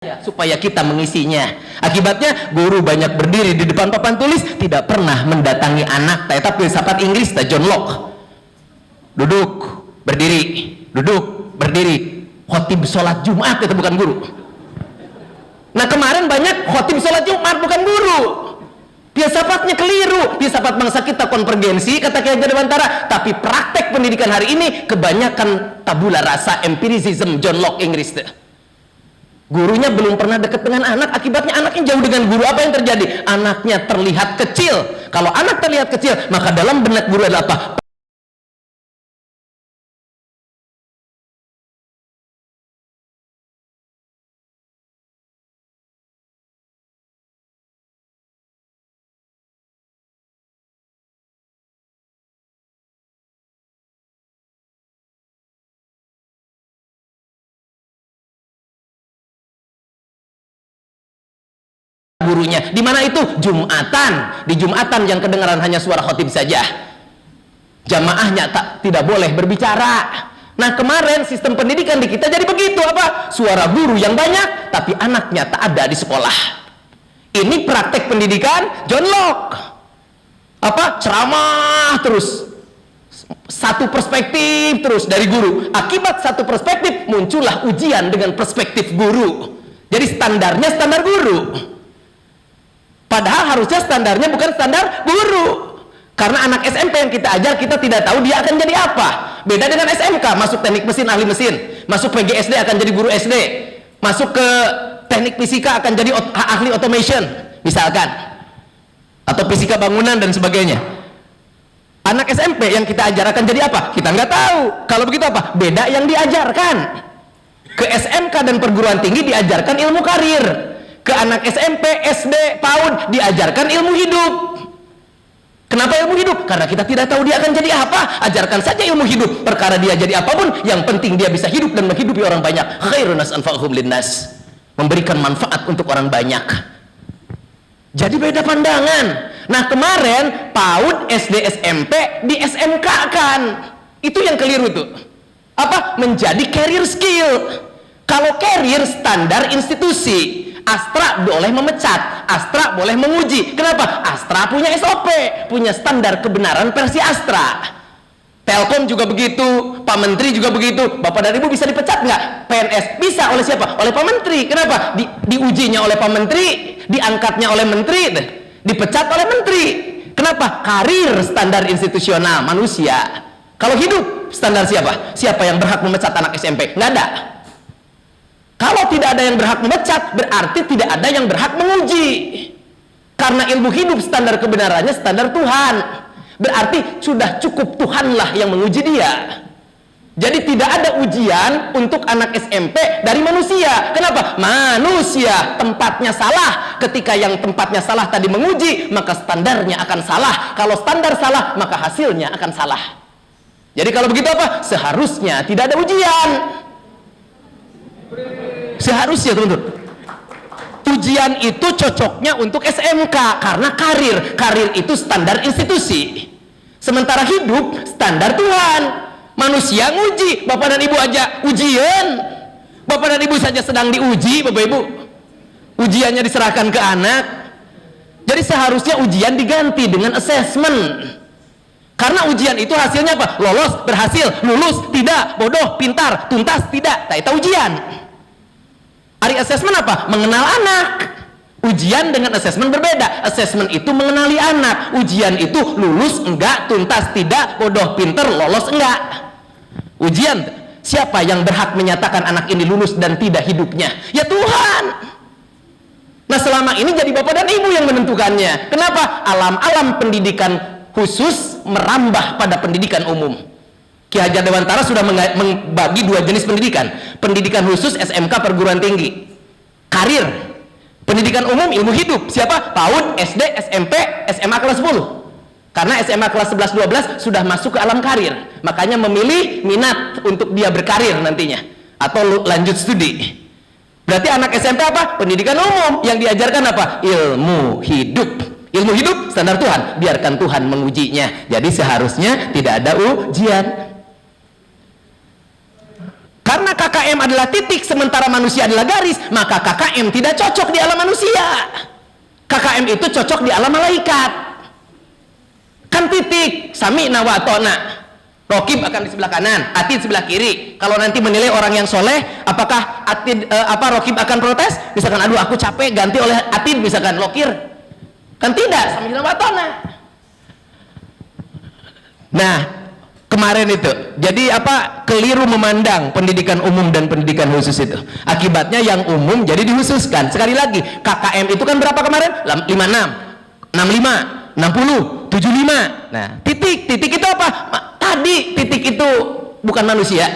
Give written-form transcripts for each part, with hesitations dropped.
supaya kita mengisinya. Akibatnya guru banyak berdiri di depan papan tulis, tidak pernah mendatangi anak. Tapi filsafat Inggris John Locke, duduk berdiri, duduk berdiri. Khotib sholat Jumat itu bukan guru. Nah kemarin banyak khotib sholat Jumat bukan guru. Filsafatnya keliru. Filsafat bangsa kita konvergensi, kata Ki Hajar Dewantara. Tapi praktek pendidikan hari ini kebanyakan tabula rasa, empiricism, John Locke Inggris. Gurunya belum pernah dekat dengan anak, akibatnya anaknya jauh dengan guru. Apa yang terjadi? Anaknya terlihat kecil. Kalau anak terlihat kecil, maka dalam benak guru adalah apa? Gurunya. Di mana itu? Jumatan. Di Jumatan yang kedengaran hanya suara khotib saja. Jamaahnya tidak boleh berbicara. Nah kemarin sistem pendidikan di kita jadi begitu, apa? Suara guru yang banyak, tapi anaknya tak ada di sekolah. Ini praktek pendidikan John Locke. Apa? Ceramah terus. Satu perspektif terus dari guru. Akibat satu perspektif muncullah ujian dengan perspektif guru. Jadi standarnya standar guru. Padahal harusnya standarnya bukan standar guru. Karena anak SMP yang kita ajar, kita tidak tahu dia akan jadi apa. Beda dengan SMK, masuk teknik mesin, ahli mesin. Masuk PGSD akan jadi guru SD. Masuk ke teknik fisika akan jadi ahli automation, misalkan. Atau fisika bangunan dan sebagainya. Anak SMP yang kita ajar akan jadi apa? Kita nggak tahu. Kalau begitu apa? Beda yang diajarkan. Ke SMK dan perguruan tinggi diajarkan ilmu karir. Ke anak SMP, SD, PAUD diajarkan ilmu hidup. Kenapa ilmu hidup? Karena kita tidak tahu dia akan jadi apa. Ajarkan saja ilmu hidup. Perkara dia jadi apapun, yang penting dia bisa hidup dan menghidupi orang banyak. Khairun nas anfa'uhum linnas. Memberikan manfaat untuk orang banyak. Jadi beda pandangan. Nah kemarin PAUD, SD, SMP di SMK kan. Itu yang keliru tuh. Apa? Menjadi career skill. Kalau career standar institusi. Astra boleh memecat, Astra boleh menguji. Kenapa? Astra punya SOP, punya standar kebenaran versi Astra. Telkom juga begitu, Pak Menteri juga begitu. Bapak dan Ibu bisa dipecat nggak? PNS bisa. Oleh siapa? Oleh Pak Menteri. Kenapa? Diujinya oleh Pak Menteri, diangkatnya oleh Menteri, dipecat oleh Menteri. Kenapa? Karir standar institusional manusia. Kalau hidup standar siapa? Siapa yang berhak memecat anak SMP? Nggak ada. Kalau tidak ada yang berhak memecat, berarti tidak ada yang berhak menguji. Karena ilmu hidup standar kebenarannya standar Tuhan. Berarti sudah cukup Tuhanlah yang menguji dia. Jadi tidak ada ujian untuk anak SMP dari manusia. Kenapa? Manusia tempatnya salah. Ketika yang tempatnya salah tadi menguji, maka standarnya akan salah. Kalau standar salah, maka hasilnya akan salah. Jadi kalau begitu apa? Seharusnya tidak ada ujian. Seharusnya teman-teman, ujian itu cocoknya untuk SMK karena karir itu standar institusi, sementara hidup standar Tuhan. Manusia nguji, Bapak dan Ibu aja ujian. Bapak dan Ibu saja sedang diuji, Bapak Ibu, ujiannya diserahkan ke anak. Jadi seharusnya ujian diganti dengan assessment, karena ujian itu hasilnya apa? Lolos, berhasil, lulus, tidak, bodoh, pintar, tuntas, tidak. Itu ujian. Hari assessment apa? Mengenal anak. Ujian dengan assessment berbeda. Assessment itu mengenali anak. Ujian itu lulus enggak, tuntas tidak, bodoh pinter, lolos enggak. Ujian, siapa yang berhak menyatakan anak ini lulus dan tidak hidupnya? Ya Tuhan. Nah selama ini jadi Bapak dan Ibu yang menentukannya. Kenapa? Alam-alam pendidikan khusus merambah pada pendidikan umum. Ki Hajar Dewantara sudah membagi dua jenis pendidikan. Pendidikan khusus SMK perguruan tinggi. Karir. Pendidikan umum ilmu hidup. Siapa? PAUD, SD, SMP, SMA kelas 10. Karena SMA kelas 11, 12 sudah masuk ke alam karir. Makanya memilih minat untuk dia berkarir nantinya. Atau lanjut studi. Berarti anak SMP apa? Pendidikan umum. Yang diajarkan apa? Ilmu hidup. Ilmu hidup standar Tuhan. Biarkan Tuhan mengujinya. Jadi seharusnya tidak ada ujian. Karena KKM adalah titik sementara manusia adalah garis, maka KKM tidak cocok di alam manusia. KKM itu cocok di alam malaikat. Kan titik, sami'na wa ata'na. Rokib akan di sebelah kanan, atid sebelah kiri. Kalau nanti menilai orang yang soleh, apakah atid rokib akan protes? Misalkan, aduh aku capek, ganti oleh atid, misalkan lokir. Kan tidak, sami'na wa ata'na. Nah, kemarin itu, jadi keliru memandang pendidikan umum dan pendidikan khusus itu. Akibatnya yang umum jadi dihususkan. Sekali lagi, KKM itu kan berapa kemarin? 56, 65, 60, 75. Nah, titik itu apa? Tadi titik itu bukan manusia.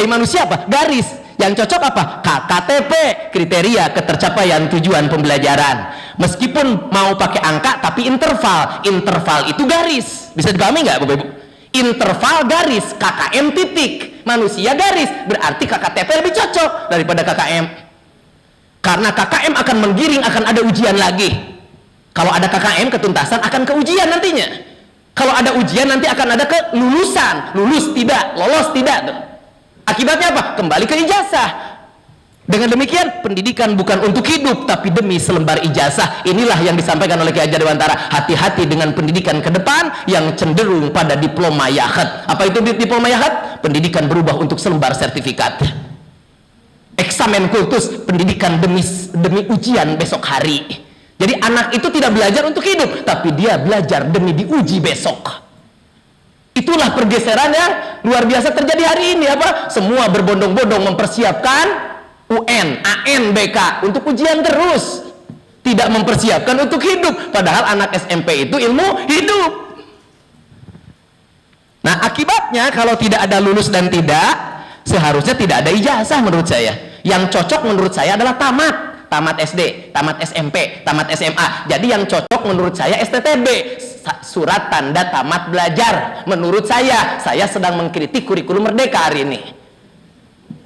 Manusia apa? Garis. Yang cocok apa? KTP, kriteria ketercapaian tujuan pembelajaran. Meskipun mau pakai angka tapi interval. Interval itu garis. Bisa dipahami nggak, Bapak Ibu? Interval garis, KKM titik, manusia garis. Berarti KKTP lebih cocok daripada KKM. Karena KKM akan menggiring, akan ada ujian lagi. Kalau ada KKM ketuntasan akan ke ujian nantinya. Kalau ada ujian nanti akan ada kelulusan, lulus tidak, lolos tidak. Akibatnya apa? Kembali ke ijazah. Dengan demikian, pendidikan bukan untuk hidup tapi demi selembar ijazah. Inilah yang disampaikan oleh Ki Hajar Dewantara. Hati-hati dengan pendidikan ke depan yang cenderung pada diploma yahat. Apa itu diploma yahat? Pendidikan berubah untuk selembar sertifikat. Eksamen kultus, pendidikan demi ujian besok hari. Jadi anak itu tidak belajar untuk hidup, tapi dia belajar demi diuji besok. Itulah pergeseran yang luar biasa terjadi hari ini. Semua berbondong-bondong mempersiapkan UN, AN, BK untuk ujian terus. Tidak mempersiapkan untuk hidup. Padahal anak SMP itu ilmu hidup. Nah, akibatnya kalau tidak ada lulus dan tidak, seharusnya tidak ada ijazah menurut saya. Yang cocok menurut saya adalah tamat SD, tamat SMP, tamat SMA. Jadi yang cocok menurut saya STTB, surat tanda tamat belajar. Menurut saya sedang mengkritik kurikulum merdeka hari ini.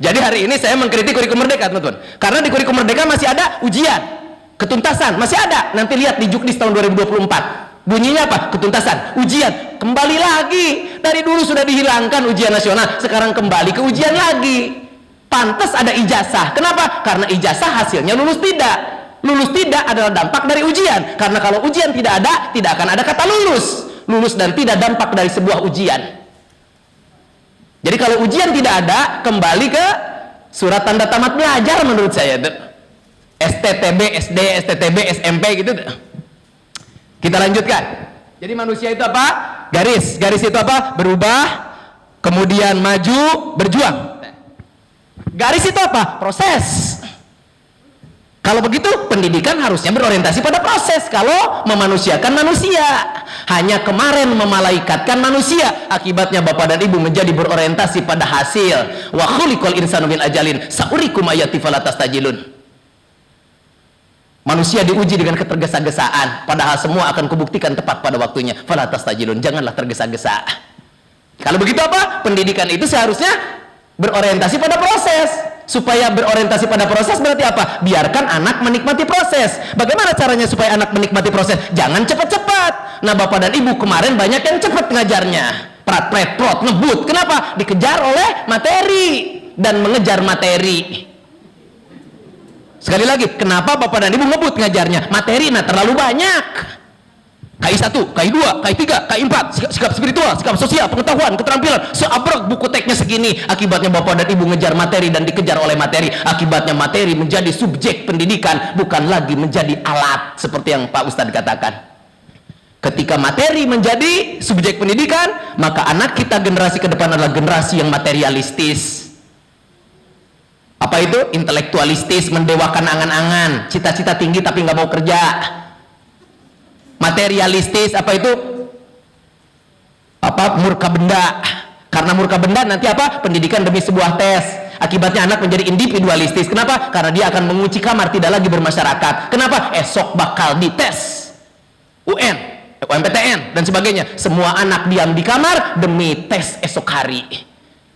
Jadi hari ini saya mengkritik kurikulum merdeka, teman-teman. Karena di kurikulum merdeka masih ada ujian, ketuntasan, masih ada. Nanti lihat di Juknis tahun 2024. Bunyinya apa? Ketuntasan, ujian. Kembali lagi. Dari dulu sudah dihilangkan ujian nasional, sekarang kembali ke ujian lagi. Pantas ada ijazah. Kenapa? Karena ijazah hasilnya lulus tidak. Lulus tidak adalah dampak dari ujian. Karena kalau ujian tidak ada, tidak akan ada kata lulus. Lulus dan tidak dampak dari sebuah ujian. Jadi kalau ujian tidak ada, kembali ke surat tanda tamat belajar menurut saya. STTB SD, STTB SMP gitu. Kita lanjutkan. Jadi manusia itu apa? Garis. Garis itu apa? Berubah, kemudian maju, berjuang. Garis itu apa? Proses. Kalau begitu, pendidikan harusnya berorientasi pada proses. Kalau memanusiakan manusia, hanya kemarin memalaikatkan manusia. Akibatnya Bapak dan Ibu menjadi berorientasi pada hasil. Wa khuliqal insanu min ajalin saurikum ayati fala tastajilun. Manusia diuji dengan ketergesa-gesaan, padahal semua akan kubuktikan tepat pada waktunya. Fala tastajilun, janganlah tergesa-gesa. Kalau begitu apa? Pendidikan itu seharusnya berorientasi pada proses. Supaya berorientasi pada proses berarti apa? Biarkan anak menikmati proses. Bagaimana caranya supaya anak menikmati proses? Jangan cepat-cepat. Nah, Bapak dan Ibu kemarin banyak yang cepat ngajarnya. Prat, prot, ngebut. Kenapa? Dikejar oleh materi dan mengejar materi. Sekali lagi, kenapa Bapak dan Ibu ngebut ngajarnya? Materi terlalu banyak. KI 1, KI 2, KI 3, KI 4, sikap spiritual, sikap sosial, pengetahuan, keterampilan, seabrek buku teksnya segini. Akibatnya Bapak dan Ibu ngejar materi dan dikejar oleh materi. Akibatnya materi menjadi subjek pendidikan, bukan lagi menjadi alat seperti yang Pak Ustadz katakan. Ketika materi menjadi subjek pendidikan, maka anak kita generasi ke depan adalah generasi yang materialistis. Apa itu? Intelektualistis, mendewakan angan-angan, cita-cita tinggi tapi nggak mau kerja. Materialistis, apa itu? Murka benda. Karena murka benda nanti apa? Pendidikan demi sebuah tes. Akibatnya anak menjadi individualistis. Kenapa? Karena dia akan mengunci kamar, tidak lagi bermasyarakat. Kenapa? Esok bakal dites UN, UMPTN dan sebagainya. Semua anak diam di kamar demi tes esok hari.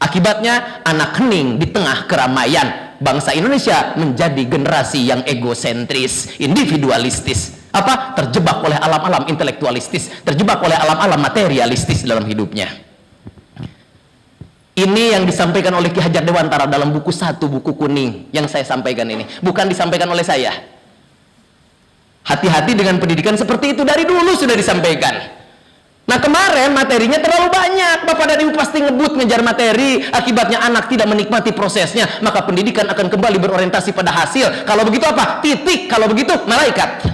Akibatnya anak hening di tengah keramaian. Bangsa Indonesia menjadi generasi yang egosentris, individualistis. Terjebak oleh alam-alam intelektualistis, terjebak oleh alam-alam materialistis dalam hidupnya. Ini yang disampaikan oleh Ki Hajar Dewantara dalam buku 1, buku kuning yang saya sampaikan ini. Bukan disampaikan oleh saya. Hati-hati dengan pendidikan seperti itu, dari dulu sudah disampaikan. Nah kemarin materinya terlalu banyak. Bapak dan Ibu pasti ngebut ngejar materi. Akibatnya anak tidak menikmati prosesnya. Maka pendidikan akan kembali berorientasi pada hasil. Kalau begitu apa? Titik. Kalau begitu malaikat.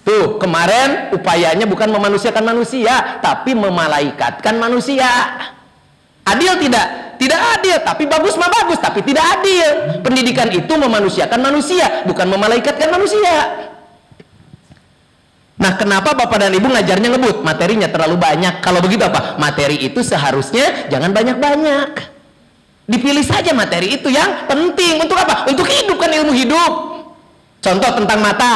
Tuh kemarin upayanya bukan memanusiakan manusia, tapi memalaikatkan manusia. Adil tidak? Tidak adil. Tapi bagus mah bagus, tapi tidak adil. Pendidikan itu memanusiakan manusia, bukan memalaikatkan manusia. Nah kenapa Bapak dan Ibu ngajarnya ngebut? Materinya terlalu banyak. Kalau begitu apa? Materi itu seharusnya jangan banyak-banyak. Dipilih saja materi itu yang penting. Untuk apa? Untuk hidup, kan ilmu hidup. Contoh tentang mata,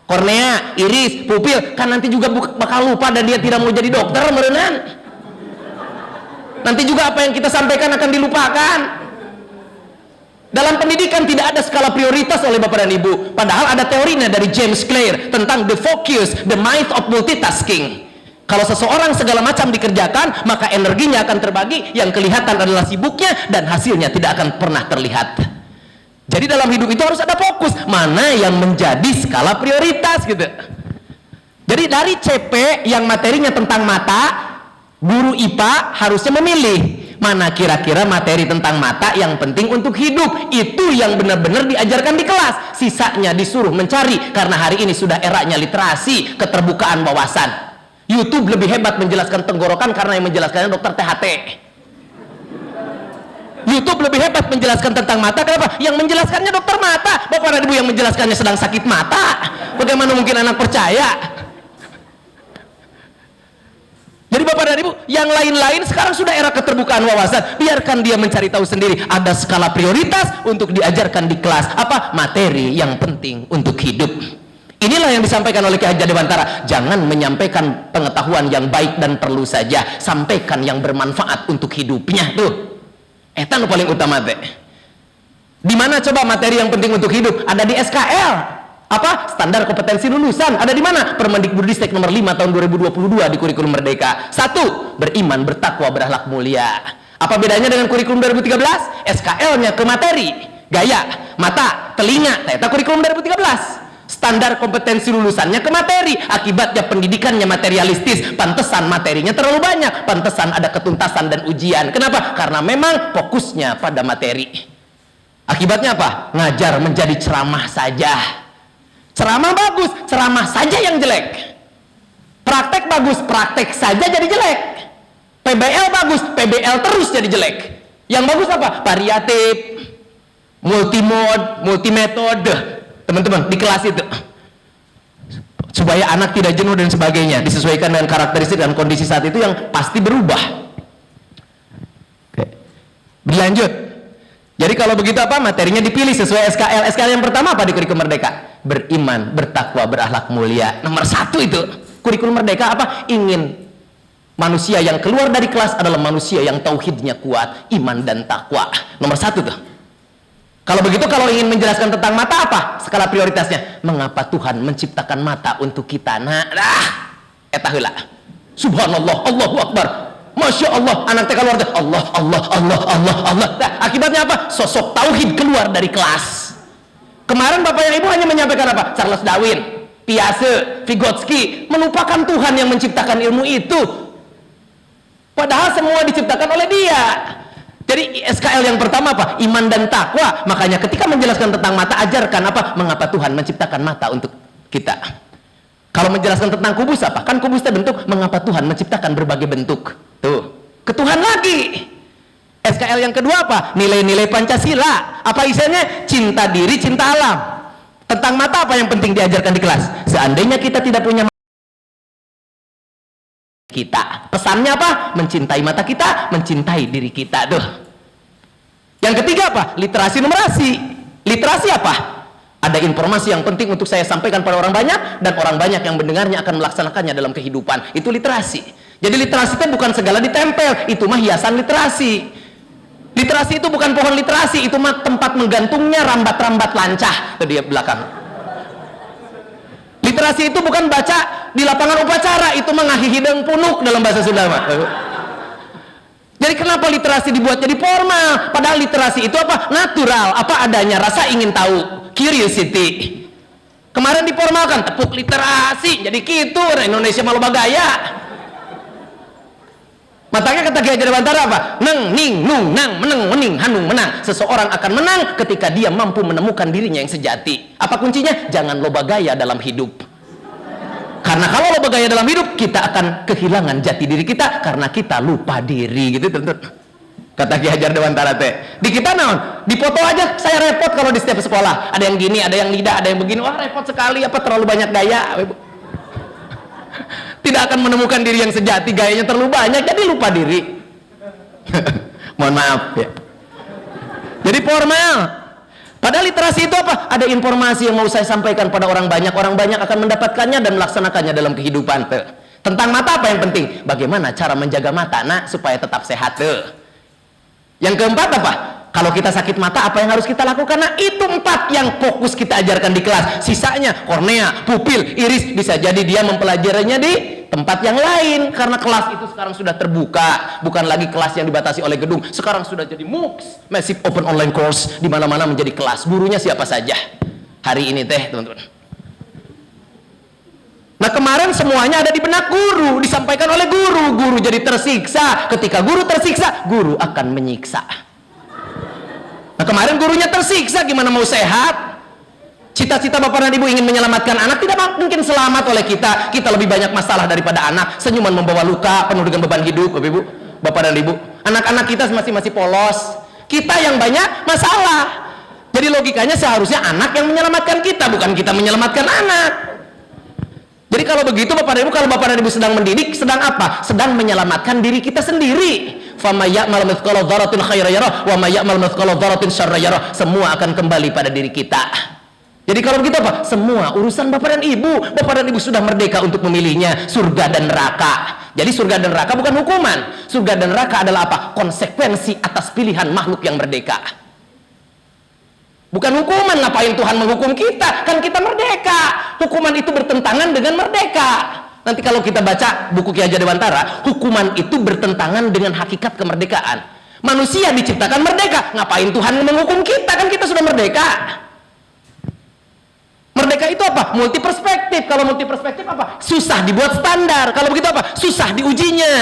kornea, iris, pupil. Kan nanti juga bakal lupa dan dia tidak mau jadi dokter merenang. Nanti juga apa yang kita sampaikan akan dilupakan. Dalam pendidikan tidak ada skala prioritas oleh Bapak dan Ibu. Padahal ada teorinya dari James Clear tentang the focus, the myth of multitasking. Kalau seseorang segala macam dikerjakan, maka energinya akan terbagi. Yang kelihatan adalah sibuknya dan hasilnya tidak akan pernah terlihat. Jadi dalam hidup itu harus ada fokus. Mana yang menjadi skala prioritas gitu. Jadi dari CP yang materinya tentang mata, guru IPA harusnya memilih mana kira-kira materi tentang mata yang penting untuk hidup. Itu yang benar-benar diajarkan di kelas. Sisanya disuruh mencari, karena hari ini sudah eranya literasi, keterbukaan wawasan. YouTube lebih hebat menjelaskan tenggorokan karena yang menjelaskannya dokter THT. YouTube lebih hebat menjelaskan tentang mata. Kenapa? Yang menjelaskannya dokter mata. Bapak dan Ibu yang menjelaskannya sedang sakit mata. Bagaimana mungkin anak percaya? Jadi Bapak dan Ibu, yang lain-lain sekarang sudah era keterbukaan wawasan. Biarkan dia mencari tahu sendiri. Ada skala prioritas untuk diajarkan di kelas. Apa? Materi yang penting untuk hidup. Inilah yang disampaikan oleh Ki Hajar Dewantara. Jangan menyampaikan pengetahuan yang baik dan perlu saja. Sampaikan yang bermanfaat untuk hidupnya. Tuh, etan paling utama teh. Di mana coba materi yang penting untuk hidup? Ada di SKL. Apa? Standar kompetensi lulusan. Ada di mana? Permendikbudristek nomor 5 tahun 2022 di kurikulum Merdeka. 1. Beriman, bertakwa, berakhlak mulia. Apa bedanya dengan kurikulum 2013? SKL-nya ke materi. Gaya, mata, telinga. Ternyata kurikulum 2013. Standar kompetensi lulusannya ke materi. Akibatnya pendidikannya materialistis. Pantesan materinya terlalu banyak. Pantesan ada ketuntasan dan ujian. Kenapa? Karena memang fokusnya pada materi. Akibatnya apa? Ngajar menjadi ceramah saja. Ceramah bagus, ceramah saja yang jelek. Praktek bagus, praktek saja jadi jelek. PBL bagus, PBL terus jadi jelek. Yang bagus apa? Variatif, multimode, multimetode. Teman-teman di kelas itu, supaya anak tidak jenuh dan sebagainya, disesuaikan dengan karakteristik dan kondisi saat itu yang pasti berubah. Oke. Berlanjut. Jadi kalau begitu apa? Materinya dipilih sesuai SKL. SKL yang pertama apa di kurikulum Merdeka? Beriman, bertakwa, berakhlak mulia. Nomor 1 itu. Kurikulum Merdeka apa? Ingin manusia yang keluar dari kelas adalah manusia yang tauhidnya kuat, iman dan takwa. Nomor 1 tuh. Kalau begitu, kalau ingin menjelaskan tentang mata apa? Skala prioritasnya. Mengapa Tuhan menciptakan mata untuk kita? Nah, eta heula. Subhanallah, Allahu Akbar. Masya Allah, anak TK keluar Allah, Allah, Allah, Allah, Allah. Nah, akibatnya apa? Sosok tauhid keluar dari kelas. Kemarin Bapak dan Ibu hanya menyampaikan apa? Charles Darwin, Piaget, Vygotsky, melupakan Tuhan yang menciptakan ilmu itu. Padahal semua diciptakan oleh Dia. Jadi SKL yang pertama apa? Iman dan takwa. Makanya ketika menjelaskan tentang mata, ajarkan apa? Mengapa Tuhan menciptakan mata untuk kita. Kalau menjelaskan tentang kubus apa? Kan kubus terbentuk, mengapa Tuhan menciptakan berbagai bentuk. Tuh, ke Tuhan lagi. SKL yang kedua apa? Nilai-nilai Pancasila. Apa isinya? Cinta diri, cinta alam. Tentang mata apa yang penting diajarkan di kelas? Seandainya kita tidak punya kita, pesannya apa? Mencintai mata kita, mencintai diri kita. Tuh. Yang ketiga apa? Literasi numerasi. Literasi apa? Ada informasi yang penting untuk saya sampaikan pada orang banyak, dan orang banyak yang mendengarnya akan melaksanakannya dalam kehidupan. Itu literasi. Jadi literasi itu bukan segala ditempel, itu mah hiasan literasi. Literasi itu bukan pohon literasi, itu mah tempat menggantungnya rambat-rambat lancah. Itu dia belakang. Literasi itu bukan baca di lapangan upacara, itu mah ngahi hidung punuk dalam bahasa Sunda mah. Jadi Jadi kenapa literasi dibuat jadi formal? Padahal literasi itu apa? Natural, apa adanya, rasa ingin tahu, curiosity. Kemarin diformalkan, tepuk literasi, jadi gitu, Indonesia malu bagaya. Makanya kata Ki Hajar Dewantara apa? Neng, ning, nung, nang, meneng, mening, hanung, menang. Seseorang akan menang ketika dia mampu menemukan dirinya yang sejati. Apa kuncinya? Jangan loba gaya dalam hidup. Karena kalau loba gaya dalam hidup, kita akan kehilangan jati diri kita karena kita lupa diri, gitu tentu. Kata Ki Hajar Dewantara teh. Di kita naon? Di foto aja saya repot kalau di setiap sekolah. Ada yang gini, ada yang lidah, ada yang begini. Wah, repot sekali, apa terlalu banyak gaya. Tidak akan menemukan diri yang sejati, gayanya terlalu banyak, jadi lupa diri. Mohon maaf ya. Jadi formal. Padahal literasi itu apa? Ada informasi yang mau saya sampaikan pada orang banyak akan mendapatkannya dan melaksanakannya dalam kehidupan. Tentang mata apa yang penting? Bagaimana cara menjaga mata nak supaya tetap sehat. Yang keempat apa? Kalau kita sakit mata apa yang harus kita lakukan? Nah itu 4 yang fokus kita ajarkan di kelas. Sisanya kornea, pupil, iris, bisa jadi dia mempelajarinya di tempat yang lain, karena kelas itu sekarang sudah terbuka, bukan lagi kelas yang dibatasi oleh gedung. Sekarang sudah jadi MOOCs, Massive Open Online Course, di mana-mana menjadi kelas. Gurunya siapa saja hari ini teh, teman-teman. Nah kemarin semuanya ada di benak guru, disampaikan oleh guru. Guru jadi tersiksa. Ketika guru tersiksa, guru akan menyiksa. Nah kemarin gurunya tersiksa, gimana mau sehat? Cita-cita bapak dan ibu ingin menyelamatkan anak, tidak mungkin selamat oleh kita. Kita lebih banyak masalah daripada anak. Senyuman membawa luka, penuh dengan beban hidup, bapak ibu, bapak dan ibu. Anak-anak kita masih polos, kita yang banyak masalah. Jadi logikanya seharusnya anak yang menyelamatkan kita, bukan kita menyelamatkan anak. Jadi kalau begitu bapak dan ibu, kalau bapak dan ibu sedang mendidik, sedang apa? Sedang menyelamatkan diri kita sendiri. Fama ya'mal mithqala dzarratin khairan yarah wa may ya'mal mithqala dzarratin syarran yarah. Semua akan kembali pada diri kita. Jadi kalau begitu apa? Semua urusan bapak dan ibu. Bapak dan ibu sudah merdeka untuk memilihnya, surga dan neraka. Jadi surga dan neraka bukan hukuman. Surga dan neraka adalah apa? Konsekuensi atas pilihan makhluk yang merdeka. Bukan hukuman. Ngapain Tuhan menghukum kita? Kan kita merdeka. Hukuman itu bertentangan dengan merdeka. Nanti kalau kita baca buku Ki Hajar Dewantara, hukuman itu bertentangan dengan hakikat kemerdekaan. Manusia diciptakan merdeka. Ngapain Tuhan menghukum kita? Kan kita sudah merdeka. Merdeka itu apa? Multi perspektif. Kalau multi perspektif apa? Susah dibuat standar. Kalau begitu apa? Susah diujinya.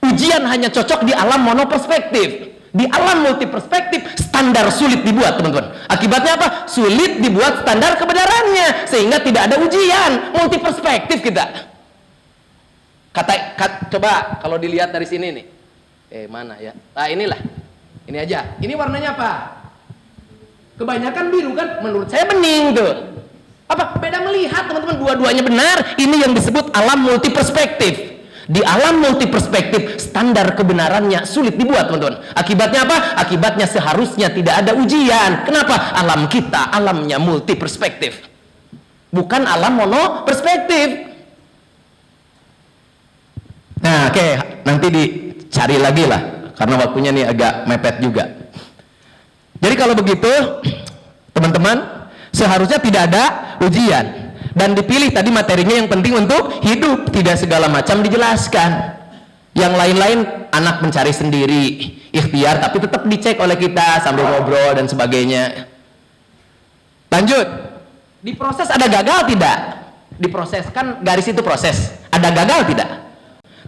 Ujian hanya cocok di alam monoperspektif. Di alam multi perspektif, standar sulit dibuat, teman-teman. Akibatnya apa? Sulit dibuat standar kebenarannya, sehingga tidak ada ujian. Multi perspektif kita. Coba kalau dilihat dari sini nih. Mana ya? Nah inilah. Ini aja. Ini warnanya apa? Kebanyakan biru kan? Menurut saya bening tuh. Apa? Beda melihat, teman-teman. Dua-duanya benar. Ini yang disebut alam multi perspektif. Di alam multi perspektif, standar kebenarannya sulit dibuat, teman-teman. Akibatnya apa? Akibatnya seharusnya tidak ada ujian. Kenapa? Alam kita, alamnya multi perspektif, bukan alam mono perspektif. Nah, oke, nanti dicari lagi lah, karena waktunya nih agak mepet juga. Jadi kalau begitu, teman-teman, seharusnya tidak ada ujian. Dan dipilih tadi materinya yang penting untuk hidup, tidak segala macam dijelaskan. Yang lain-lain anak mencari sendiri, ikhtiar, tapi tetap dicek oleh kita sambil ngobrol dan sebagainya. Lanjut, di proses ada gagal tidak? Diproses kan garis itu proses, ada gagal tidak?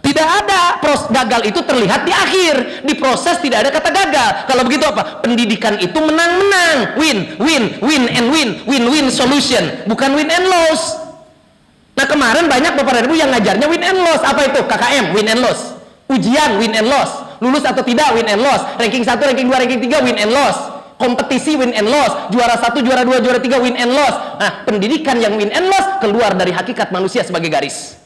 Tidak ada. Gagal itu terlihat di akhir. Di proses tidak ada kata gagal. Kalau begitu apa? Pendidikan itu menang-menang, win win solution, bukan win and loss. Nah kemarin banyak bapak dan ibu yang ngajarnya win and loss. Apa itu? KKM win and loss, ujian win and loss, lulus atau tidak win and loss, ranking 1, ranking 2, ranking 3 win and loss, kompetisi win and loss, juara 1, juara 2, juara 3 win and loss. Nah pendidikan yang win and loss keluar dari hakikat manusia sebagai garis.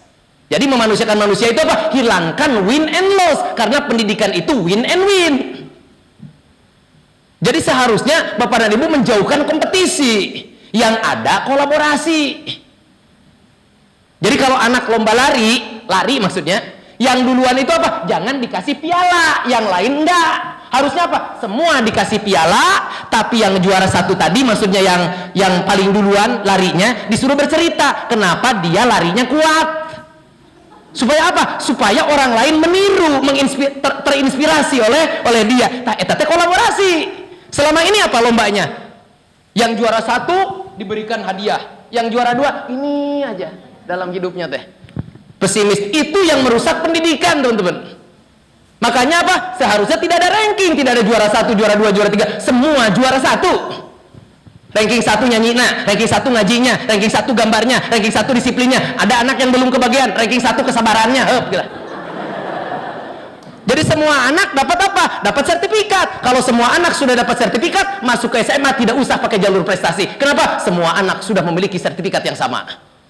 Jadi memanusiakan manusia itu apa? Hilangkan win and loss, karena pendidikan itu win and win. Jadi seharusnya bapak dan ibu menjauhkan kompetisi, yang ada kolaborasi. Jadi kalau anak lomba lari maksudnya, yang duluan itu apa? Jangan dikasih piala, yang lain enggak. Harusnya apa? Semua dikasih piala, tapi yang juara 1 tadi, maksudnya yang paling duluan larinya, disuruh bercerita kenapa dia larinya kuat. Supaya apa? Supaya orang lain meniru, terinspirasi oleh dia. Eta teh kolaborasi. Selama ini apa lombanya? Yang juara 1 diberikan hadiah, yang juara 2 ini aja dalam hidupnya teh. Pesimis itu yang merusak pendidikan, teman-teman. Makanya apa? Seharusnya tidak ada ranking, tidak ada juara 1, juara 2, juara 3, semua juara 1. Ranking 1 nyanyinya, ranking 1 ngajinya, ranking 1 gambarnya, ranking 1 disiplinnya. Ada anak yang belum kebagian, ranking 1 kesabarannya. Gila. Jadi semua anak dapat apa? Dapat sertifikat. Kalau semua anak sudah dapat sertifikat, masuk ke SMA tidak usah pakai jalur prestasi. Kenapa? Semua anak sudah memiliki sertifikat yang sama.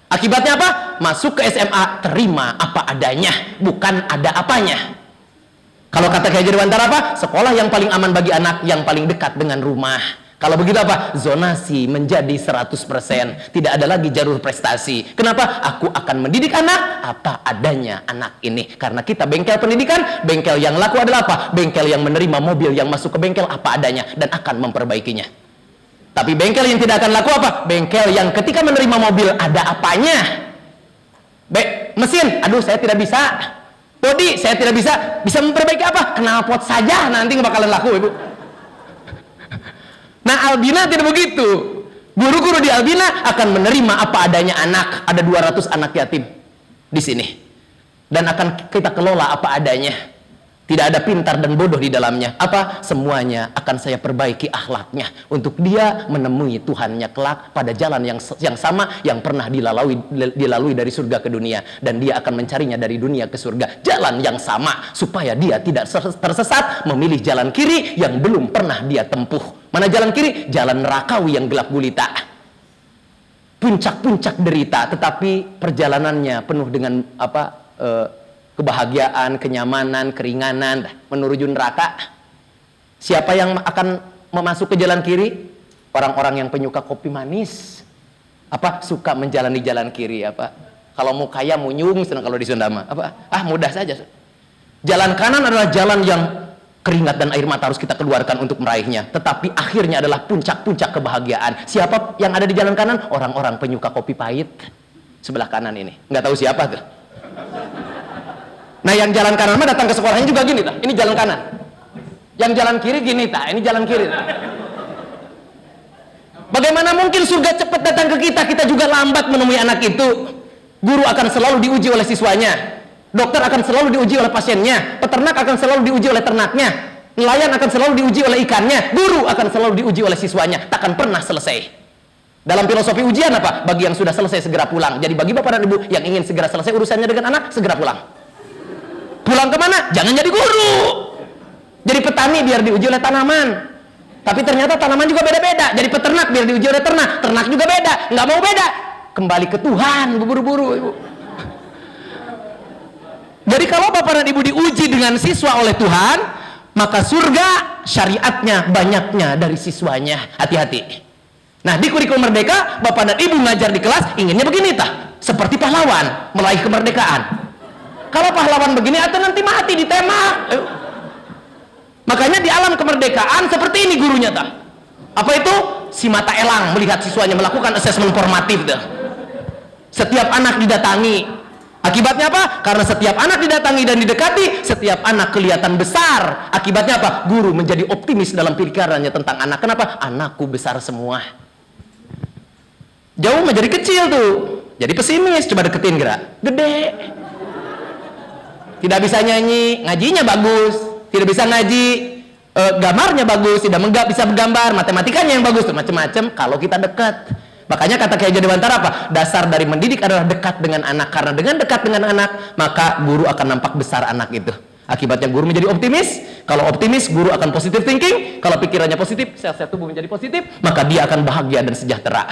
Akibatnya apa? Masuk ke SMA, terima apa adanya, bukan ada apanya. Kalau kata Kiai Dewantara apa? Sekolah yang paling aman bagi anak yang paling dekat dengan rumah. Kalau begitu apa? Zonasi menjadi 100%. Tidak ada lagi jalur prestasi. Kenapa? Aku akan mendidik anak apa adanya anak ini. Karena kita bengkel pendidikan, bengkel yang laku adalah apa? Bengkel yang menerima mobil yang masuk ke bengkel apa adanya dan akan memperbaikinya. Tapi bengkel yang tidak akan laku apa? Bengkel yang ketika menerima mobil ada apanya. Mesin, aduh saya tidak bisa. Bodi, saya tidak bisa. Bisa memperbaiki apa? Knalpot saja, nanti nggak bakalan laku, Ibu. Nah, Albina tidak begitu. Guru-guru di Albina akan menerima apa adanya anak. Ada 200 anak yatim di sini. Dan akan kita kelola apa adanya. Tidak ada pintar dan bodoh di dalamnya. Apa? Semuanya akan saya perbaiki akhlaknya. Untuk dia menemui Tuhannya kelak pada jalan yang sama yang pernah dilalui dari surga ke dunia. Dan dia akan mencarinya dari dunia ke surga. Jalan yang sama. Supaya dia tidak tersesat memilih jalan kiri yang belum pernah dia tempuh. Mana jalan kiri? Jalan nerakawi yang gelap gulita. Puncak-puncak derita. Tetapi perjalanannya penuh dengan kebahagiaan, kenyamanan, keringanan, menuju neraka. Siapa yang akan memasuk ke jalan kiri? Orang-orang yang penyuka kopi manis. Suka menjalani jalan kiri. Kalau mau kaya munyung, kalau di Sunda mah. Mudah saja. Jalan kanan adalah jalan yang keringat dan air mata harus kita keluarkan untuk meraihnya. Tetapi akhirnya adalah puncak-puncak kebahagiaan. Siapa yang ada di jalan kanan? Orang-orang penyuka kopi pahit. Sebelah kanan ini. Nggak tahu siapa tuh. Nah, yang jalan kanan mah datang ke sekolahnya juga gini, tah. Ini jalan kanan. Yang jalan kiri gini, tah. Ini jalan kiri. Tah. Bagaimana mungkin surga cepat datang ke kita? Kita juga lambat menemui anak itu. Guru akan selalu diuji oleh siswanya. Dokter akan selalu diuji oleh pasiennya. Peternak akan selalu diuji oleh ternaknya. Nelayan akan selalu diuji oleh ikannya. Guru akan selalu diuji oleh siswanya. Takkan pernah selesai. Dalam filosofi ujian apa? Bagi yang sudah selesai segera pulang. Jadi bagi bapak dan ibu yang ingin segera selesai urusannya dengan anak, segera pulang. Pulang kemana? Jangan jadi guru. Jadi petani biar diuji oleh tanaman. Tapi ternyata tanaman juga beda-beda. Jadi peternak biar diuji oleh ternak. Ternak juga beda. Nggak mau beda. Kembali ke Tuhan, buru-buru, ibu. Jadi kalau bapak dan ibu diuji dengan siswa oleh Tuhan, maka surga syariatnya banyaknya dari siswanya. Hati-hati. Nah, di kurikulum merdeka, bapak dan ibu ngajar di kelas inginnya begini, tah. Seperti pahlawan meraih kemerdekaan. Kalau pahlawan begini atau nanti mati ditembak. Makanya di alam kemerdekaan seperti ini gurunya, tah. Apa itu? Si mata elang melihat siswanya melakukan asesmen formatif, dah. Setiap anak didatangi. Akibatnya apa? Karena setiap anak didatangi dan didekati, setiap anak kelihatan besar. Akibatnya apa? Guru menjadi optimis dalam pikirannya tentang anak. Kenapa? Anakku besar semua. Jauh menjadi kecil tuh. Jadi pesimis. Coba deketin gerak. Gede. Tidak bisa nyanyi, ngajinya bagus. Tidak bisa ngaji, gambarnya bagus. Tidak bisa bergambar, matematikanya yang bagus. Macam-macam kalau kita dekat. Makanya kata Kiai Dewantara apa? Dasar dari mendidik adalah dekat dengan anak. Karena dengan dekat dengan anak, maka guru akan nampak besar anak itu. Akibatnya guru menjadi optimis. Kalau optimis, guru akan positive thinking. Kalau pikirannya positif, sel-sel tubuh menjadi positif, maka dia akan bahagia dan sejahtera.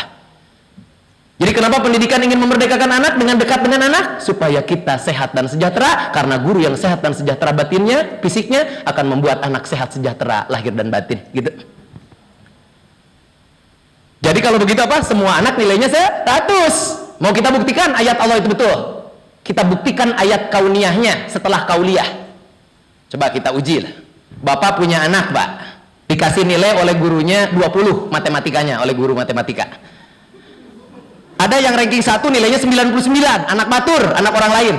Jadi kenapa pendidikan ingin memerdekakan anak dengan dekat dengan anak? Supaya kita sehat dan sejahtera. Karena guru yang sehat dan sejahtera batinnya, fisiknya, akan membuat anak sehat sejahtera lahir dan batin. Gitu. Jadi kalau begitu apa? Semua anak nilainya 100. Mau kita buktikan ayat Allah itu betul? Kita buktikan ayat kauniyahnya setelah kauliyah. Coba kita uji lah. Bapak punya anak, Pak. Dikasih nilai oleh gurunya 20 matematikanya, oleh guru matematika. Ada yang ranking 1 nilainya 99, anak batur, anak orang lain.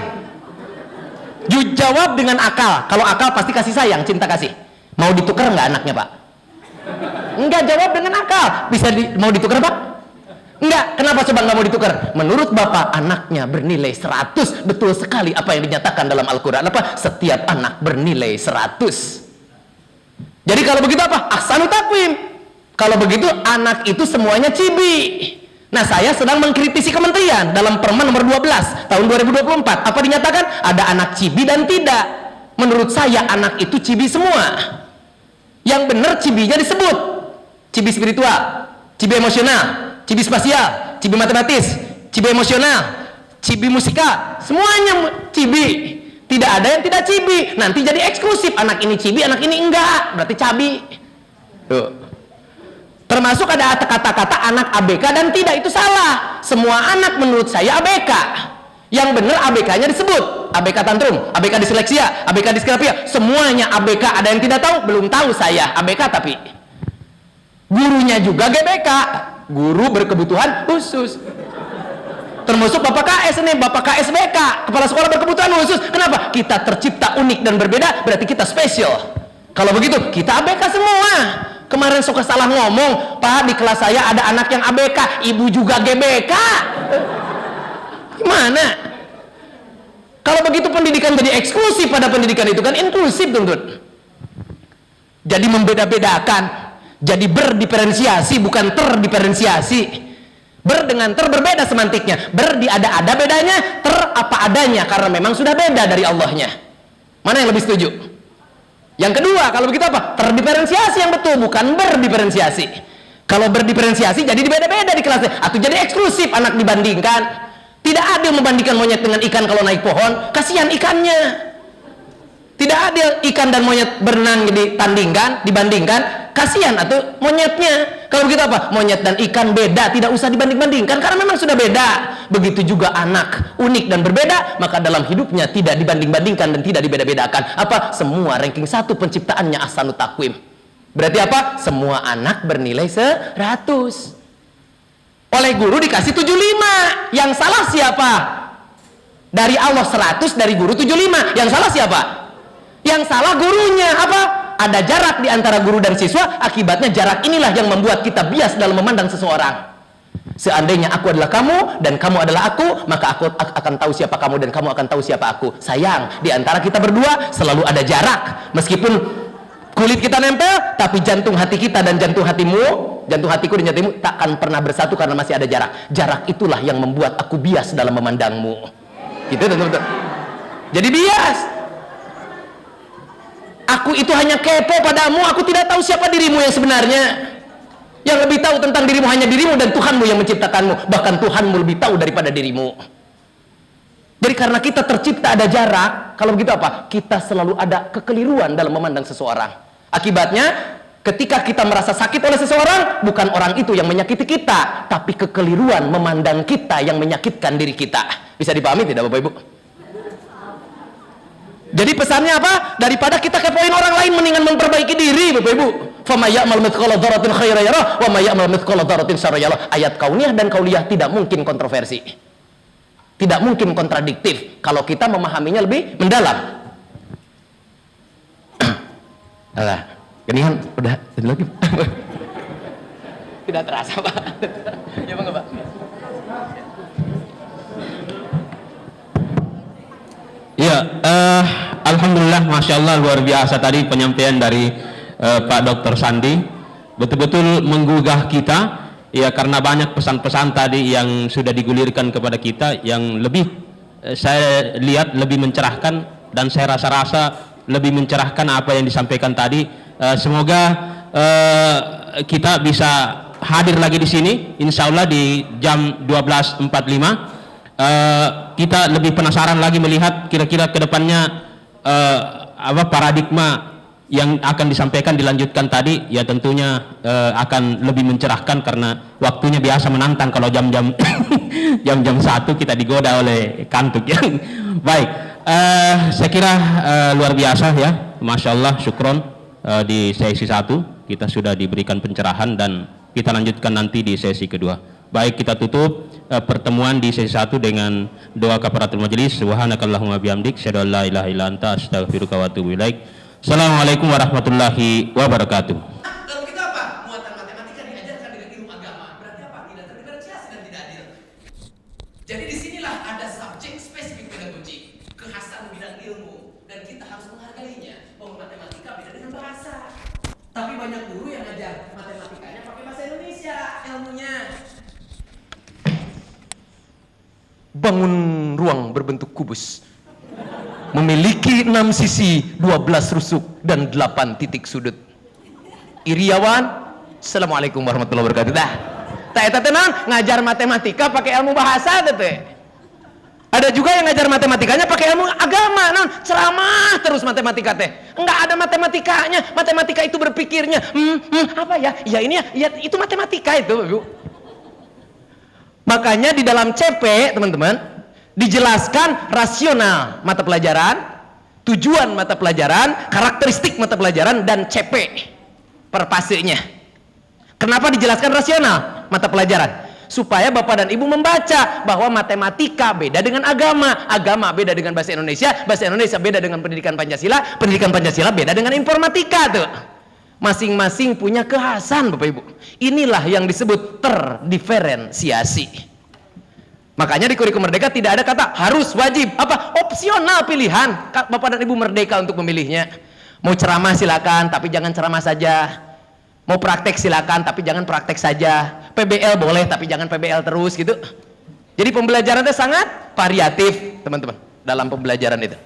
Dijawab dengan akal. Kalau akal pasti kasih sayang, cinta kasih. Mau ditukar nggak anaknya, Pak? Enggak, jawab dengan akal. Mau ditukar, Pak? Enggak. Kenapa coba nggak mau ditukar? Menurut Bapak, anaknya bernilai 100. Betul sekali apa yang dinyatakan dalam Al-Quran. Apa? Setiap anak bernilai 100. Jadi kalau begitu apa? Ahsanu takwim. Kalau begitu anak itu semuanya cibi. Nah, saya sedang mengkritisi kementerian dalam Permen nomor 12 tahun 2024. Apa dinyatakan? Ada anak cibi dan tidak. Menurut saya anak itu cibi semua. Yang benar cibinya disebut cibi spiritual, cibi emosional, cibi spasial, cibi matematis, cibi emosional, cibi musikal, semuanya cibi. Tidak ada yang tidak cibi. Nanti jadi eksklusif, anak ini cibi, anak ini enggak, berarti cabi. Tuh. Termasuk ada kata-kata anak ABK dan tidak, itu salah. Semua anak menurut saya ABK. Yang benar ABK-nya disebut ABK tantrum, ABK disleksia, ABK disgrafia, semuanya ABK. Ada yang tidak tahu? Belum tahu saya ABK, tapi gurunya juga GBK, guru berkebutuhan khusus. Termasuk Bapak KS nih, Bapak KSBK, Kepala Sekolah Berkebutuhan Khusus. Kenapa? Kita tercipta unik dan berbeda, berarti kita spesial. Kalau begitu, kita ABK semua. Kemarin suka salah ngomong, Pak, di kelas saya ada anak yang ABK, ibu juga GBK. Gimana? Kalau begitu pendidikan jadi eksklusif, pada pendidikan itu kan inklusif, teman-teman. Jadi membeda-bedakan, jadi berdiferensiasi, bukan terdiferensiasi. Ber dengan ter berbeda semantiknya. Ber di ada bedanya, ter apa adanya, karena memang sudah beda dari Allahnya. Mana yang lebih setuju? Yang kedua, kalau begitu apa? Terdiferensiasi yang betul, bukan berdiferensiasi. Kalau berdiferensiasi jadi beda-beda di kelasnya, atau jadi eksklusif anak dibandingkan. Tidak adil membandingkan monyet dengan ikan kalau naik pohon, kasihan ikannya. Tidak adil ikan dan monyet berenang dibandingkan, kasihan atau monyetnya. Kalau begitu apa? Monyet dan ikan beda, tidak usah dibanding-bandingkan karena memang sudah beda. Begitu juga anak, unik dan berbeda, maka dalam hidupnya tidak dibanding-bandingkan dan tidak dibeda-bedakan. Apa? Semua ranking 1 penciptaannya ahsanu takwim. Berarti apa? Semua anak bernilai 100. Oleh guru dikasih 75. Yang salah siapa? Dari Allah 100, dari guru 75. Yang salah siapa? Yang salah gurunya. Apa? Ada jarak di antara guru dan siswa. Akibatnya jarak inilah yang membuat kita bias dalam memandang seseorang. Seandainya aku adalah kamu dan kamu adalah aku, maka aku akan tahu siapa kamu dan kamu akan tahu siapa aku. Sayang, di antara kita berdua selalu ada jarak. Meskipun kulit kita nempel, tapi jantung hati kita dan jantung hatimu, jantung hatiku dan jantungmu takkan pernah bersatu karena masih ada jarak. Jarak itulah yang membuat aku bias dalam memandangmu. Gitu, teman-teman. Jadi bias. Aku itu hanya kepo padamu, aku tidak tahu siapa dirimu yang sebenarnya. Yang lebih tahu tentang dirimu hanya dirimu dan Tuhanmu yang menciptakanmu. Bahkan Tuhanmu lebih tahu daripada dirimu. Jadi karena kita tercipta ada jarak, kalau begitu apa? Kita selalu ada kekeliruan dalam memandang seseorang. Akibatnya, ketika kita merasa sakit oleh seseorang, bukan orang itu yang menyakiti kita, tapi kekeliruan memandang kita yang menyakitkan diri kita. Bisa dipahami tidak, Bapak Ibu? Jadi pesannya apa? Daripada kita kepoin orang lain, mendingan memperbaiki diri, Bapak Ibu. Fama ya'mal mithqala dzarratin khairan yarah wa may ya'mal mithqala dzarratin syarran yarah. Ayat kauniyah dan kauliyah tidak mungkin kontroversi. Tidak mungkin kontradiktif kalau kita memahaminya lebih mendalam. Alah, genian udah jadi lagi. Tidak terasa, Pak. Ya, Bang, Pak. Ya, alhamdulillah, masya Allah, luar biasa tadi penyampaian dari Pak Dr. Sandi, betul-betul menggugah kita, ya, karena banyak pesan-pesan tadi yang sudah digulirkan kepada kita yang lebih saya lihat lebih mencerahkan dan saya rasa lebih mencerahkan apa yang disampaikan tadi. Semoga kita bisa hadir lagi di sini, insya Allah di jam 12.45. Kita lebih penasaran lagi melihat kira-kira kedepannya apa paradigma yang akan disampaikan dilanjutkan tadi, ya tentunya akan lebih mencerahkan karena waktunya biasa menantang kalau jam-jam jam-jam 1 kita digoda oleh kantuk ya. Baik, saya kira luar biasa ya, masya Allah, syukron. Di sesi 1 kita sudah diberikan pencerahan dan kita lanjutkan nanti di sesi kedua. Baik, kita tutup. pertemuan di sesi 1 dengan doa kafaratul majelis. Subhanakallahumma bihamdik, asyhadu an la ilaha illa anta, astaghfiruka wa atubu ilaik. Assalamualaikum warahmatullahi wabarakatuh. Kalau kita apa? Muatan matematika diajarkan dengan ilmu agama. Berarti apa? Tidak terdiferensiasi dan tidak adil. Jadi disinilah ada subjek spesifik pedagogi, kekhasan bidang ilmu, dan kita harus menghargainya. Bahwa matematika beda dengan bahasa. Tapi banyak guru yang ngajar matematikanya pakai bahasa Indonesia ilmunya. Bangun ruang berbentuk kubus, memiliki 6 sisi, 12 rusuk, dan 8 titik sudut. Iriawan, assalamualaikum warahmatullahi wabarakatuh. Dah, tak tenang ngajar matematika pakai ilmu bahasa tete. Ada juga yang ngajar matematikanya pakai ilmu agama, non ceramah terus matematika teh. Enggak ada matematikanya, matematika itu berpikirnya. Apa ya? Ya ini ya itu matematika itu, Bu. Makanya di dalam CP, teman-teman, dijelaskan rasional mata pelajaran, tujuan mata pelajaran, karakteristik mata pelajaran, dan CP per fasenya. Kenapa dijelaskan rasional mata pelajaran? Supaya Bapak dan Ibu membaca bahwa matematika beda dengan agama, agama beda dengan bahasa Indonesia beda dengan pendidikan Pancasila beda dengan informatika tuh. Masing-masing punya kekhasan, Bapak Ibu. Inilah yang disebut terdiferensiasi. Makanya di kurikulum Merdeka tidak ada kata harus, wajib, apa opsional pilihan. Bapak dan Ibu merdeka untuk memilihnya. Mau ceramah silakan, tapi jangan ceramah saja. Mau praktek silakan, tapi jangan praktek saja. PBL boleh, tapi jangan PBL terus gitu. Jadi pembelajaran itu sangat variatif, teman-teman, dalam pembelajaran itu.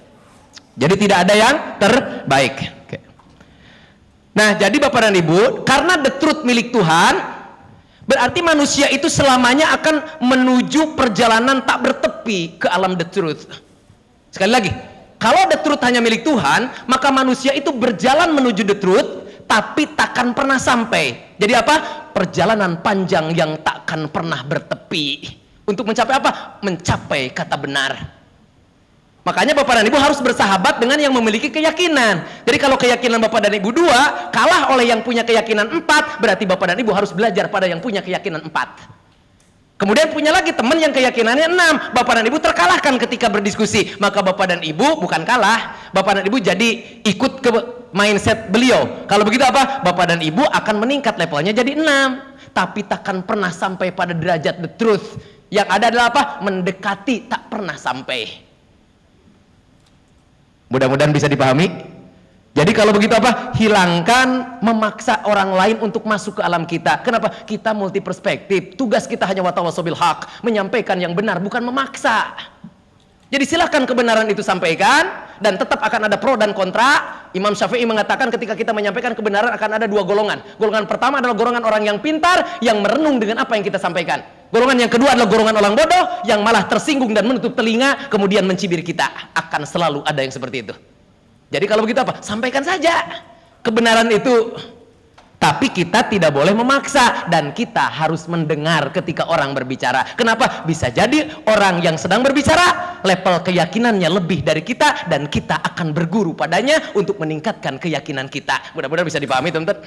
Jadi tidak ada yang terbaik. Oke. Nah, jadi Bapak dan Ibu, karena the truth milik Tuhan, berarti manusia itu selamanya akan menuju perjalanan tak bertepi ke alam the truth. Sekali lagi, kalau the truth hanya milik Tuhan, maka manusia itu berjalan menuju the truth, tapi takkan pernah sampai. Jadi apa? Perjalanan panjang yang takkan pernah bertepi. Untuk mencapai apa? Mencapai kata benar. Makanya Bapak dan Ibu harus bersahabat dengan yang memiliki keyakinan. Jadi kalau keyakinan Bapak dan Ibu 2 kalah oleh yang punya keyakinan 4, berarti Bapak dan Ibu harus belajar pada yang punya keyakinan 4. Kemudian punya lagi teman yang keyakinannya 6. Bapak dan Ibu terkalahkan ketika berdiskusi. Maka Bapak dan Ibu bukan kalah, Bapak dan Ibu jadi ikut ke mindset beliau. Kalau begitu apa? Bapak dan Ibu akan meningkat levelnya jadi 6. Tapi takkan pernah sampai pada derajat the truth. Yang ada adalah apa? Mendekati, tak pernah sampai. Mudah-mudahan bisa dipahami. Jadi kalau begitu apa? Hilangkan memaksa orang lain untuk masuk ke alam kita. Kenapa? Kita multi perspektif. Tugas kita hanya watawasau bil haq, menyampaikan yang benar, bukan memaksa. Jadi silakan kebenaran itu sampaikan, dan tetap akan ada pro dan kontra. Imam Syafi'i mengatakan ketika kita menyampaikan kebenaran akan ada 2 golongan. Golongan pertama adalah golongan orang yang pintar, yang merenung dengan apa yang kita sampaikan. Golongan yang kedua adalah golongan orang bodoh, yang malah tersinggung dan menutup telinga, kemudian mencibir kita. Akan selalu ada yang seperti itu. Jadi kalau begitu apa? Sampaikan saja kebenaran itu. Tapi kita tidak boleh memaksa, dan kita harus mendengar ketika orang berbicara. Kenapa? Bisa jadi orang yang sedang berbicara level keyakinannya lebih dari kita, dan kita akan berguru padanya untuk meningkatkan keyakinan kita. Mudah-mudahan bisa dipahami, teman-teman.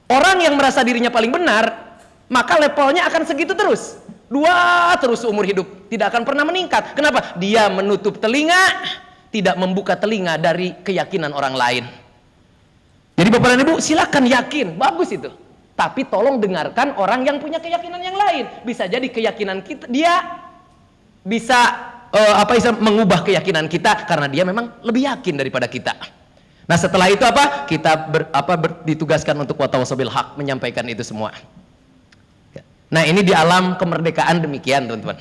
Orang yang merasa dirinya paling benar, maka levelnya akan segitu terus. 2 terus seumur hidup, tidak akan pernah meningkat. Kenapa? Dia menutup telinga, tidak membuka telinga dari keyakinan orang lain. Jadi Bapak dan Ibu silakan yakin, bagus itu. Tapi tolong dengarkan orang yang punya keyakinan yang lain. Bisa jadi keyakinan kita, dia bisa mengubah keyakinan kita karena dia memang lebih yakin daripada kita. Nah setelah itu apa? Kita ditugaskan untuk watawasau bil haq, menyampaikan itu semua. Nah ini di alam kemerdekaan demikian, teman-teman.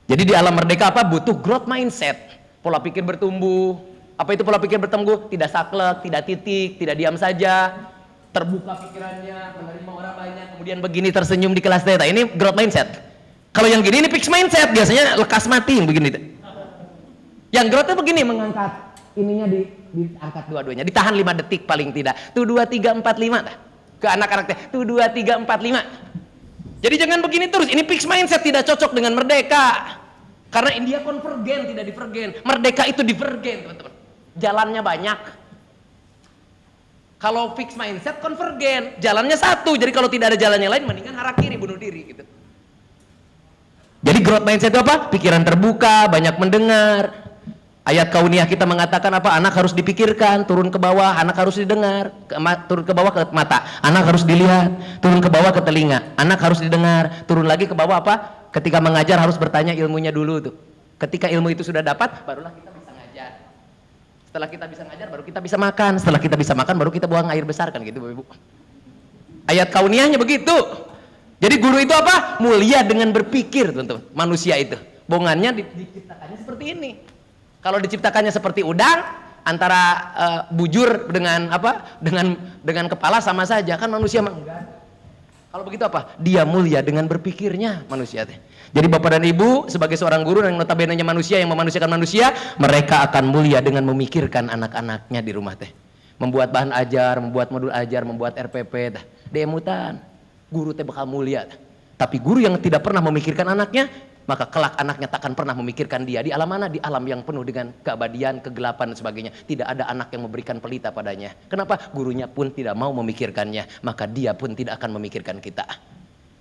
Jadi di alam merdeka apa? Butuh growth mindset. Pola pikir bertumbuh. Apa itu pola pikir bertumbuh? Tidak saklek, tidak titik, tidak diam saja, terbuka pikirannya, menerima orang banyak, kemudian begini tersenyum di kelas teta. Ini growth mindset. Kalau yang gini ini fixed mindset, biasanya lekas mati yang begini. Yang growth itu begini, mengangkat ininya diangkat dua-duanya, ditahan 5 detik paling tidak. Tuh 2 3 4 5 ke anak-anak teh. Tuh 2 3 4 5. Jadi jangan begini terus. Ini fixed mindset, tidak cocok dengan merdeka. Karena India konvergen, tidak divergen. Merdeka itu divergen, teman-teman. Jalannya banyak. Kalau fixed mindset konvergen, jalannya satu. Jadi kalau tidak ada jalan yang lain, mendingan harakiri, bunuh diri gitu. growth mindset itu apa? Pikiran terbuka, banyak mendengar. Ayat kauniyah kita mengatakan apa? Anak harus dipikirkan, turun ke bawah, anak harus didengar, turun ke bawah ke mata, anak harus dilihat, turun ke bawah ke telinga, anak harus didengar, turun lagi ke bawah apa? Ketika mengajar harus bertanya ilmunya dulu tuh. Ketika ilmu itu sudah dapat, barulah kita bisa ngajar. Setelah kita bisa ngajar, baru kita bisa makan. Setelah kita bisa makan, baru kita buang air besar, kan gitu, Bapak Ibu. Ayat kauniyahnya begitu. Jadi guru itu apa? Mulia dengan berpikir, teman-teman. Manusia itu, bongannya diciptakannya seperti ini. Kalau diciptakannya seperti udang, antara bujur dengan apa? Dengan kepala sama saja, kan manusia enggak. Kalau begitu apa? Dia mulia dengan berpikirnya manusia teh. Jadi Bapak dan Ibu sebagai seorang guru yang notabene-nya manusia yang memanusiakan manusia, mereka akan mulia dengan memikirkan anak-anaknya di rumah teh. Membuat bahan ajar, membuat modul ajar, membuat RPP teh. Demutan. Guru teh bakal mulia teh. Tapi guru yang tidak pernah memikirkan anaknya, maka kelak anaknya takkan pernah memikirkan dia. Di alam mana? Di alam yang penuh dengan keabadian, kegelapan dan sebagainya. Tidak ada anak yang memberikan pelita padanya. Kenapa? Gurunya pun tidak mau memikirkannya, maka dia pun tidak akan memikirkan kita.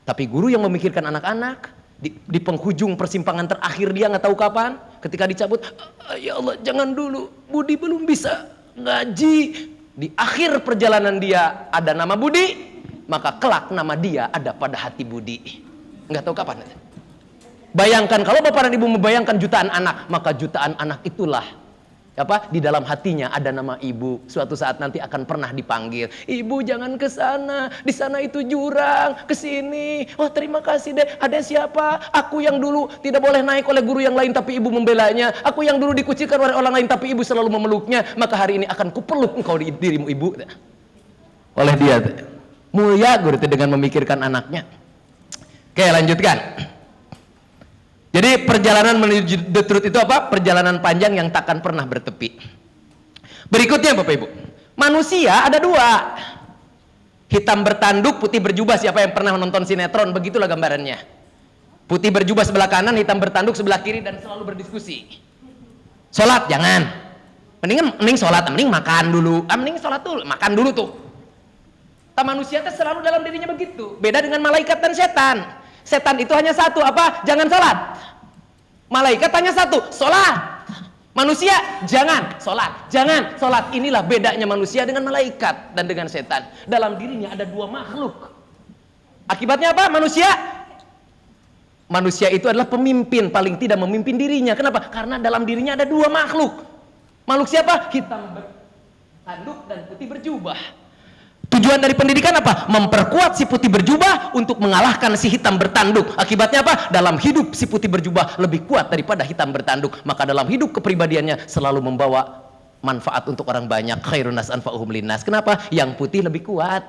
Tapi guru yang memikirkan anak-anak, di penghujung persimpangan terakhir dia nggak tahu kapan, ketika dicabut, ya Allah jangan dulu, Budi belum bisa ngaji. Di akhir perjalanan dia ada nama Budi, maka kelak nama dia ada pada hati Budi. Nggak tahu kapan. Bayangkan kalau Bapak dan Ibu membayangkan jutaan anak, maka jutaan anak itulah apa? Di dalam hatinya ada nama ibu. Suatu saat nanti akan pernah dipanggil. Ibu jangan ke sana, di sana itu jurang, ke sini. Oh terima kasih deh. Ada siapa? Aku yang dulu tidak boleh naik oleh guru yang lain tapi ibu membelanya. Aku yang dulu dikucilkan oleh orang lain tapi ibu selalu memeluknya. Maka hari ini akan kupeluk engkau di dirimu ibu. Oleh dia. Mulia guru itu dengan memikirkan anaknya. Oke lanjutkan. Jadi perjalanan menuju the truth itu apa? Perjalanan panjang yang takkan pernah bertepi. Berikutnya Bapak Ibu, manusia ada dua. Hitam bertanduk, putih berjubah. Siapa yang pernah menonton sinetron? Begitulah gambarannya. Putih berjubah sebelah kanan, hitam bertanduk sebelah kiri dan selalu berdiskusi. Sholat jangan. Mending sholat, mending makan dulu. Mending sholat dulu, makan dulu tuh. Manusia itu selalu dalam dirinya begitu. Beda dengan malaikat dan setan. Setan itu hanya satu, apa? Jangan sholat. Malaikat hanya satu, sholat. Manusia, jangan sholat. Jangan sholat. Inilah bedanya manusia dengan malaikat dan dengan setan. Dalam dirinya ada dua makhluk. Akibatnya apa? Manusia itu adalah pemimpin, paling tidak memimpin dirinya. Kenapa? Karena dalam dirinya ada dua makhluk. Makhluk siapa? Hitam bertanduk dan putih berjubah. Tujuan dari pendidikan apa? Memperkuat si putih berjubah untuk mengalahkan si hitam bertanduk. Akibatnya apa? Dalam hidup si putih berjubah lebih kuat daripada hitam bertanduk. Maka dalam hidup kepribadiannya selalu membawa manfaat untuk orang banyak. Khairun nas anfa'uhum linnas. Kenapa? Yang putih lebih kuat.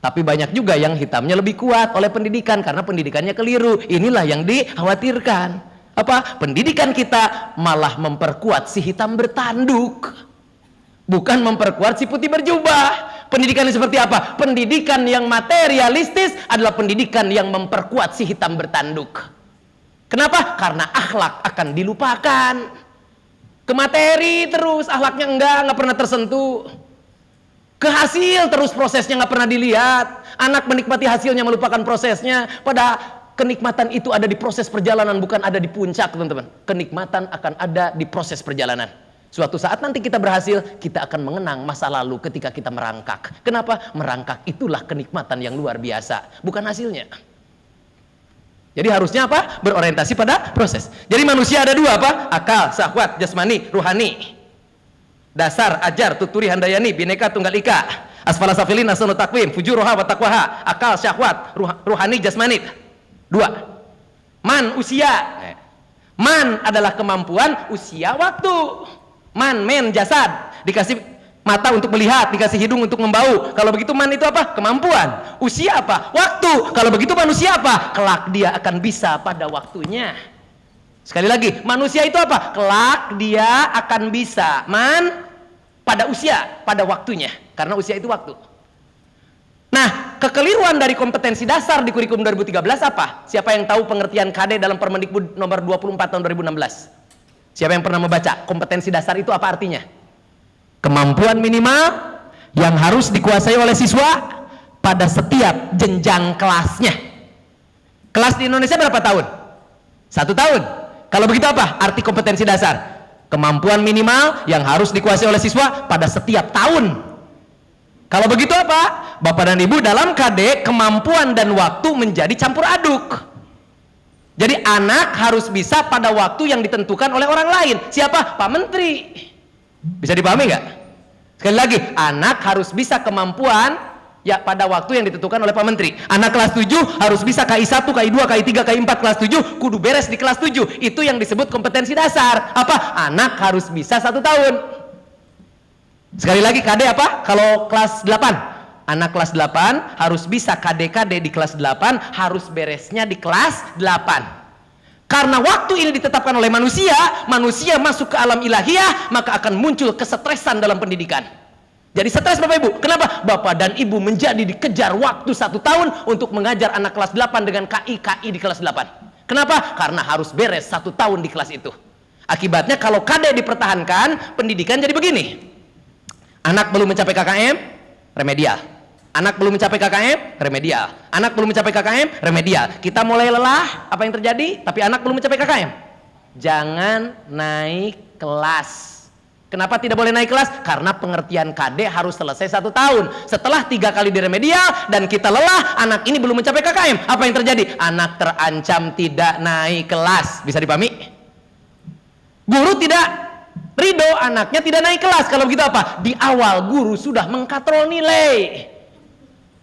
Tapi banyak juga yang hitamnya lebih kuat oleh pendidikan karena pendidikannya keliru. Inilah yang dikhawatirkan. Apa? Pendidikan kita malah memperkuat si hitam bertanduk. Bukan memperkuat si putih berjubah. Pendidikan seperti apa? Pendidikan yang materialistis adalah pendidikan yang memperkuat si hitam bertanduk. Kenapa? Karena akhlak akan dilupakan. Ke materi terus, akhlaknya enggak pernah tersentuh. Ke hasil terus, prosesnya nggak pernah dilihat. Anak menikmati hasilnya, melupakan prosesnya. Pada kenikmatan itu ada di proses perjalanan, bukan ada di puncak, teman-teman. Kenikmatan akan ada di proses perjalanan. Suatu saat nanti kita berhasil, kita akan mengenang masa lalu ketika kita merangkak. Kenapa? Merangkak itulah kenikmatan yang luar biasa, bukan hasilnya. Jadi harusnya apa? Berorientasi pada proses. Jadi manusia ada dua apa? Akal, syahwat, jasmani, ruhani. Dasar, ajar, tuturi, handayani, bineka, tunggal ika. Asfala safilin, asanu takwim, fujuroha, watakwaha. Akal, syahwat, ruhani, jasmani. Dua. Man, usia. Man adalah kemampuan, usia waktu. Men, jasad, dikasih mata untuk melihat, dikasih hidung untuk membau. Kalau begitu man itu apa? Kemampuan. Usia apa? Waktu. Kalau begitu manusia apa? Kelak dia akan bisa pada waktunya. Sekali lagi, manusia itu apa? Kelak dia akan bisa. Man, pada usia, pada waktunya. Karena usia itu waktu. Nah, kekeliruan dari kompetensi dasar di kurikulum 2013 apa? Siapa yang tahu pengertian KD dalam Permendikbud nomor 24 tahun 2016? Siapa yang pernah membaca? Kompetensi dasar itu apa artinya? Kemampuan minimal yang harus dikuasai oleh siswa pada setiap jenjang kelasnya. Kelas di Indonesia berapa tahun? 1 tahun. Kalau begitu apa? Arti kompetensi dasar. Kemampuan minimal yang harus dikuasai oleh siswa pada setiap tahun. Kalau begitu apa? Bapak dan Ibu, dalam KD kemampuan dan waktu menjadi campur aduk. Jadi anak harus bisa pada waktu yang ditentukan oleh orang lain. Siapa? Pak Menteri. Bisa dipahami nggak? Sekali lagi, anak harus bisa kemampuan ya pada waktu yang ditentukan oleh Pak Menteri. Anak kelas 7 harus bisa KI 1, KI 2, KI 3, KI 4, kelas 7 kudu beres di kelas 7. Itu yang disebut kompetensi dasar. Apa? Anak harus bisa 1 tahun. Sekali lagi, KD apa? Kalau kelas 8, anak kelas 8 harus bisa KD-KD di kelas 8, harus beresnya di kelas 8. Karena waktu ini ditetapkan oleh manusia, manusia masuk ke alam ilahiyah, maka akan muncul kesetresan dalam pendidikan. Jadi stres Bapak Ibu. Kenapa? Bapak dan Ibu menjadi dikejar waktu 1 tahun untuk mengajar anak kelas 8 dengan KI di kelas 8. Kenapa? Karena harus beres 1 tahun di kelas itu. Akibatnya kalau KD dipertahankan, pendidikan jadi begini. Anak belum mencapai KKM, remedial. Anak belum mencapai KKM, remedial. Anak belum mencapai KKM, remedial. Kita mulai lelah, apa yang terjadi? Tapi anak belum mencapai KKM. Jangan naik kelas. Kenapa tidak boleh naik kelas? Karena pengertian KD harus selesai 1 tahun. Setelah 3 kali di remedial dan kita lelah, anak ini belum mencapai KKM. Apa yang terjadi? Anak terancam tidak naik kelas. Bisa dipahami? Guru tidak ridho, anaknya tidak naik kelas. Kalau begitu apa? Di awal guru sudah mengkatrol nilai.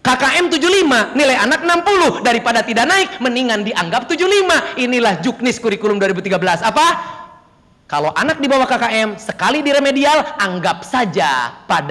KKM 75, nilai anak 60. Daripada tidak naik, mendingan dianggap 75. Inilah juknis kurikulum 2013. Apa? Kalau anak di bawah KKM, sekali di remedial, anggap saja pada